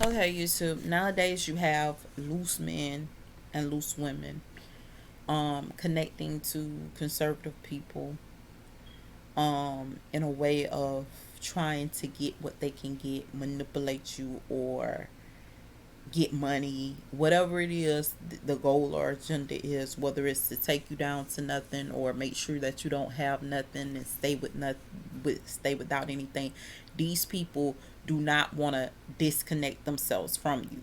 Okay, YouTube. Nowadays you have loose men and loose women connecting to conservative people in a way of trying to get what they can get, manipulate you, or get money, whatever it is the goal or agenda is, whether it's to take you down to nothing or make sure that you don't have nothing and stay with nothing, stay without anything. These people do not want to disconnect themselves from you.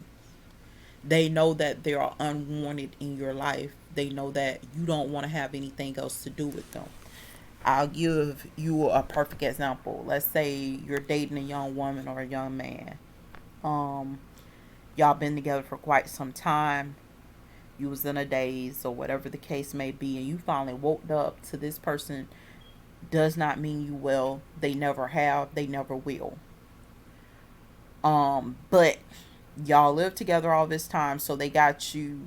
They know that they are unwanted in your life. They know that you don't want to have anything else to do with them. I'll give you a perfect example. Let's say you're dating a young woman or a young man. Um, y'all been together for quite some time. You was in a daze or whatever the case may be, and you finally woke up to this person does not mean you well. They never have. They never will. But y'all lived together all this time, so they got you.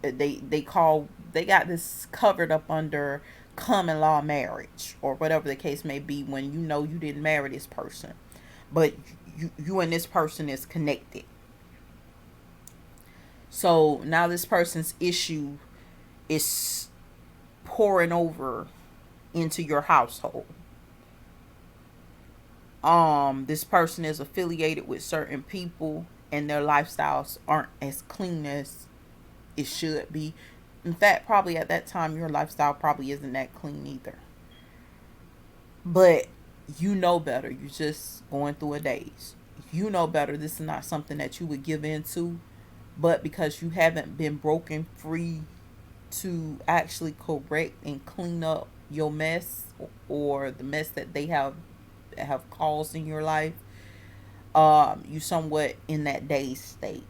They got this covered up under common law marriage or whatever the case may be. When you know you didn't marry this person, but you and this person is connected. So now this person's issue is pouring over into your household. This person is affiliated with certain people and their lifestyles aren't as clean as it should be. In fact, probably at that time your lifestyle probably isn't that clean either. But you know better. You're just going through a daze. You know better. This is not something that you would give into. But because you haven't been broken free to actually correct and clean up your mess or the mess that they have caused in your life, you somewhat in that dazed state.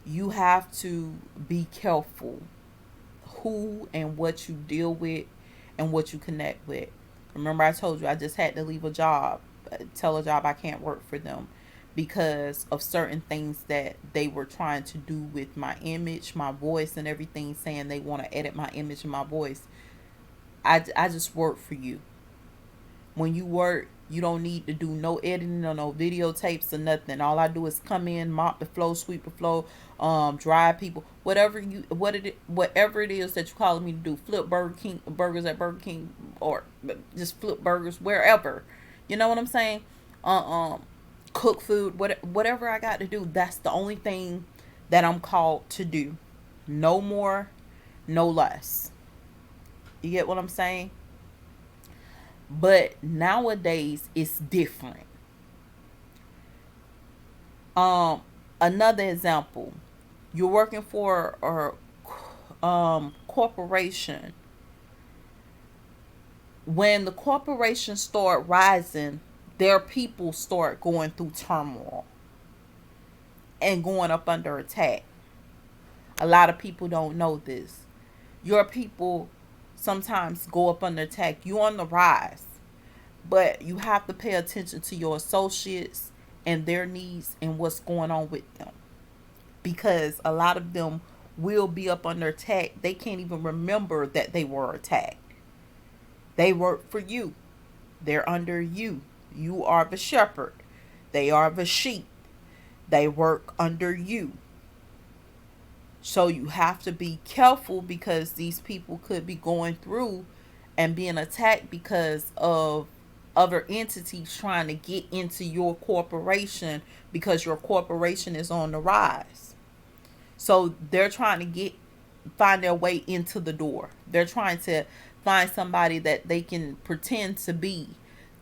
You have to be careful who and what you deal with and what you connect with. Remember, I told you I just had to leave a job, tell a job I can't work for them because of certain things that they were trying to do with my image, my voice, and everything, saying they want to edit my image and my voice. I just work for you. When you work, you don't need to do no editing or no videotapes or nothing. All I do is come in, mop the floor, sweep the floor, drive people, whatever it is that you calling me to do. Flip Burger King burgers at Burger King, or just flip burgers wherever. You know what I'm saying? Uh, um, Cook food, whatever I got to do. That's the only thing that I'm called to do. No more, no less. You get what I'm saying? But nowadays it's different. Um, Another example, you're working for a corporation. When the corporation start rising, their people start going through turmoil and going up under attack. A lot of people don't know this. Your people sometimes go up under attack. You on the rise, but you have to pay attention to your associates and their needs and what's going on with them, because a lot of them will be up under attack. They can't even remember that they were attacked. They work for you. They're under you. You are the shepherd. They are the sheep. They work under you. So you have to be careful because these people could be going through and being attacked because of other entities trying to get into your corporation because your corporation is on the rise. So they're trying to get find their way into the door. They're trying to find somebody that they can pretend to be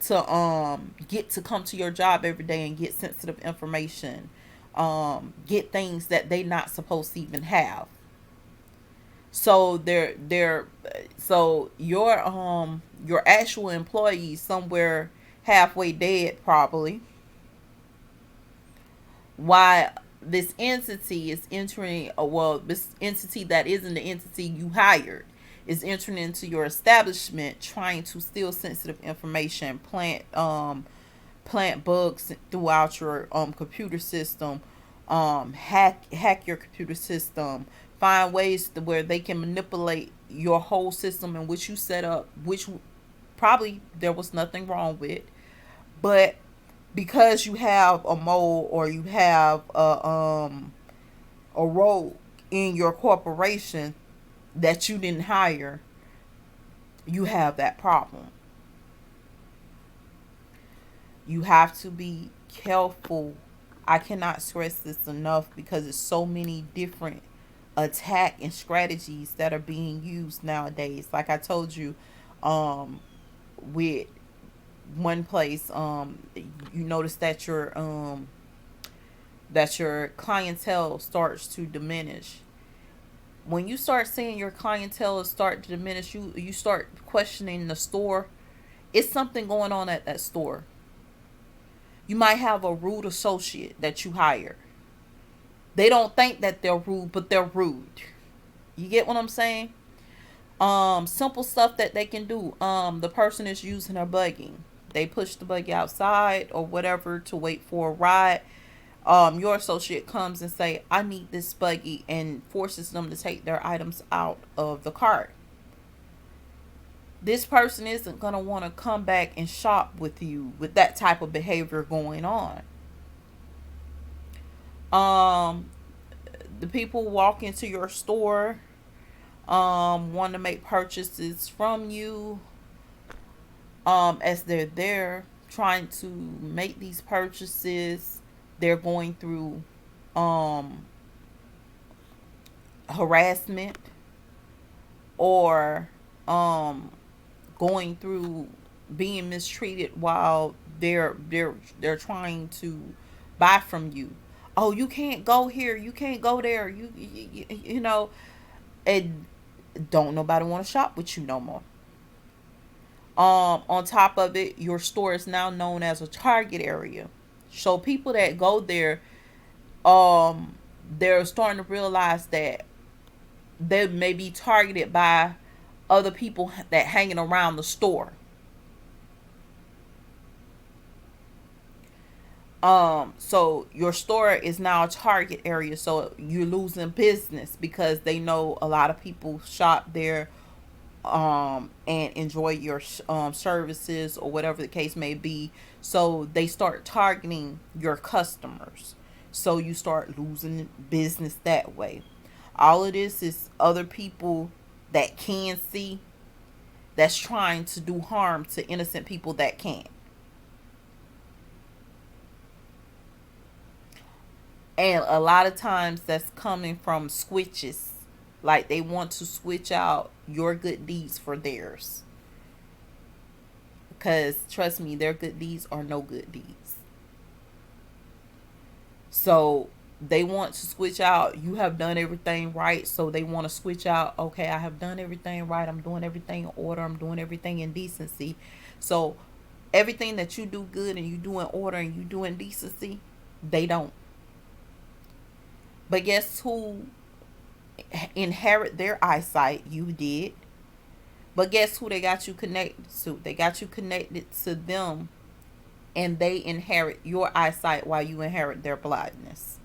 to get to come to your job every day and get sensitive information, get things that they not supposed to even have. So your actual employees somewhere halfway dead probably, why this entity is entering, this entity that isn't the entity you hired is entering into your establishment trying to steal sensitive information, plant bugs throughout your computer system, hack your computer system, find ways to where they can manipulate your whole system in which you set up, which probably there was nothing wrong with, but because you have a mole or you have a rogue in your corporation that you didn't hire, you have that problem. You have to be careful. I cannot stress this enough because it's so many different attack and strategies that are being used nowadays. Like I told you, um, with one place, you notice that your clientele starts to diminish. When you start seeing your clientele start to diminish, you start questioning the store. It's something going on at that store. You might have a rude associate that you hire. They don't think that they're rude, but they're rude. You get what I'm saying? Simple stuff that they can do. The person is using a buggy. They push the buggy outside or whatever to wait for a ride. Your associate comes and say, I need this buggy, and forces them to take their items out of the cart. This person isn't going to want to come back and shop with you with that type of behavior going on. Um, the people walk into your store, want to make purchases from you, as they're there trying to make these purchases. They're going through um, harassment, or um, going through being mistreated while they're trying to buy from you. Oh, you can't go here, you can't go there, you know, and don't nobody want to shop with you no more. On top of it, your store is now known as a target area. So people that go there, um, they're starting to realize that they may be targeted by other people that hanging around the store. So your store is now a target area, so you're losing business because they know a lot of people shop there, and enjoy your services or whatever the case may be. So they start targeting your customers. So you start losing business that way. All of this is other people that can see, that's trying to do harm to innocent people that can't. And a lot of times that's coming from switches. Like they want to switch out your good deeds for theirs. Because trust me, their good deeds are no good deeds. So they want to switch out, you have done everything right. So they want to switch out, okay, I have done everything right. I'm doing everything in order. I'm doing everything in decency. So everything that you do good and you do in order and you do in decency, they don't. But guess who inherit their eyesight? You did. But guess who they got you connected to? They got you connected to them, and they inherit your eyesight while you inherit their blindness.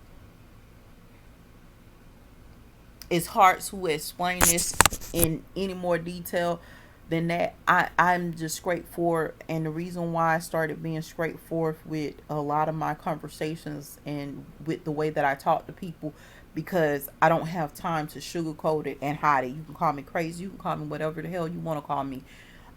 It's hard to explain this in any more detail than that. I'm just straightforward, and the reason why I started being straightforward with a lot of my conversations and with the way that I talk to people, because I don't have time to sugarcoat it and hide it. You can call me crazy, you can call me whatever the hell you want to call me.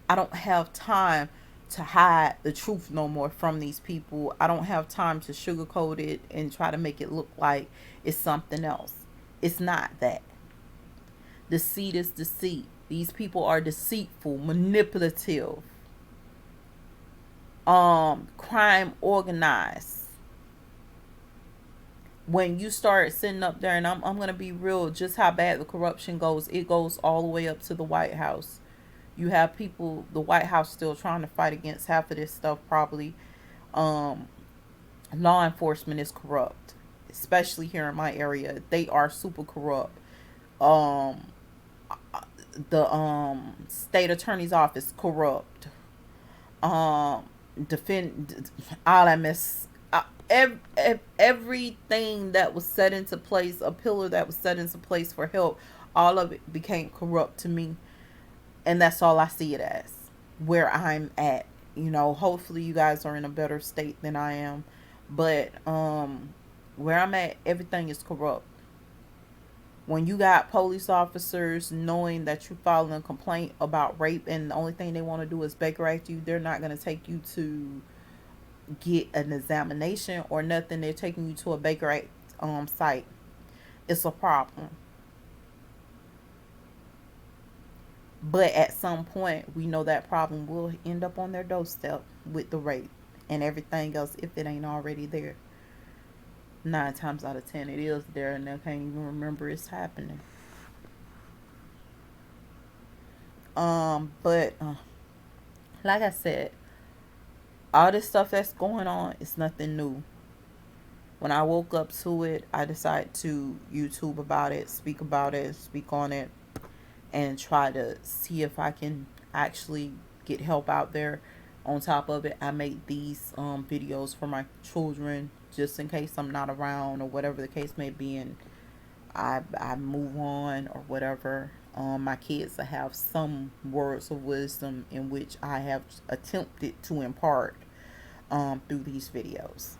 I don't have time to hide the truth no more from these people. I don't have time to sugarcoat it and try to make it look like it's something else. It's not that. Deceit is deceit. These people are deceitful, manipulative, crime organized. When you start sitting up there, and I'm gonna be real, just how bad the corruption goes, it goes all the way up to the White House. You have people, the White House still trying to fight against half of this stuff probably. Um, Law enforcement is corrupt, especially here in my area. They are super corrupt. Um, the state attorney's office corrupt. Um, defend all that mess. Everything that was set into place, a pillar that was set into place for help, all of it became corrupt to me, and that's all I see it as. Where I'm at You know, hopefully you guys are in a better state than I am. But where I'm at, everything is corrupt. When you got police officers knowing that you filing a complaint about rape and the only thing they want to do is Baker Act you, they're not going to take you to get an examination or nothing. They're taking you to a Baker Act site. It's a problem. But at some point, we know that problem will end up on their doorstep with the rape and everything else if it ain't already there. 9 times out of 10, it is there and they can't even remember it's happening. But like I said, all this stuff that's going on is nothing new. When I woke up to it, I decided to YouTube about it, speak on it, and try to see if I can actually get help out there. On top of it, I made these videos for my children just in case I'm not around or whatever the case may be, and I move on or whatever. My kids to have some words of wisdom in which I have attempted to impart through these videos.